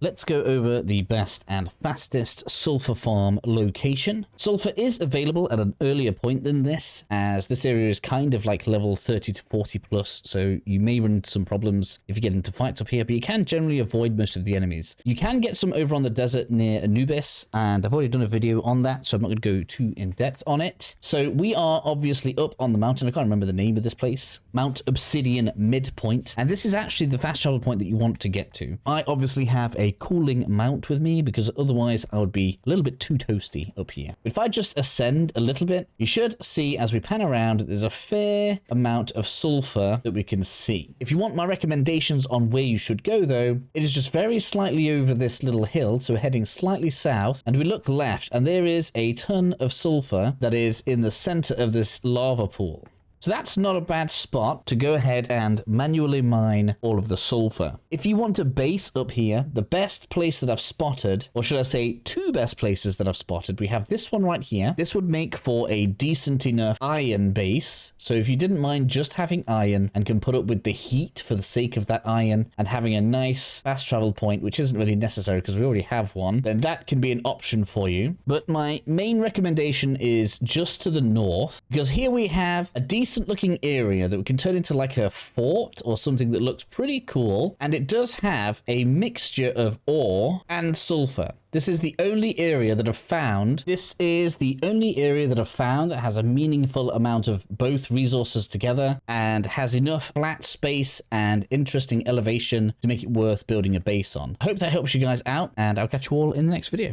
Let's go over the best and fastest sulfur farm location. Sulphur is available at an earlier point than this, as this area is kind of like level 30 to 40 plus, so you may run into some problems if you get into fights up here, but you can generally avoid most of the enemies. You can get some over on the desert near Anubis, and I've already done a video on that, so I'm not going to go too in depth on it. So we are obviously up on the mountain. I can't remember the name of this place. Mount Obsidian Midpoint, and this is actually the fast travel point that you want to get to. I obviously have a cooling mount with me because otherwise I would be a little bit too toasty up here. If I just ascend a little bit, you should see as we pan around, there's a fair amount of sulfur that we can see. If you want my recommendations on where you should go though, it is just very slightly over this little hill. So we're heading slightly south and we look left and there is a ton of sulfur that is in the center of this lava pool. So that's not a bad spot to go ahead and manually mine all of the sulfur. If you want a base up here, the best place that I've spotted, or should I say two best places that I've spotted, we have this one right here. This would make for a decent enough iron base. So if you didn't mind just having iron and can put up with the heat for the sake of that iron and having a nice fast travel point, which isn't really necessary because we already have one, then that can be an option for you. But my main recommendation is just to the north, because here we have a decent looking area that we can turn into like a fort or something that looks pretty cool, and it does have a mixture of ore and sulfur. This is the only area that I've found. This is the only area that I've found that has a meaningful amount of both resources together and has enough flat space and interesting elevation to make it worth building a base on. I hope that helps you guys out, and I'll catch you all in the next video.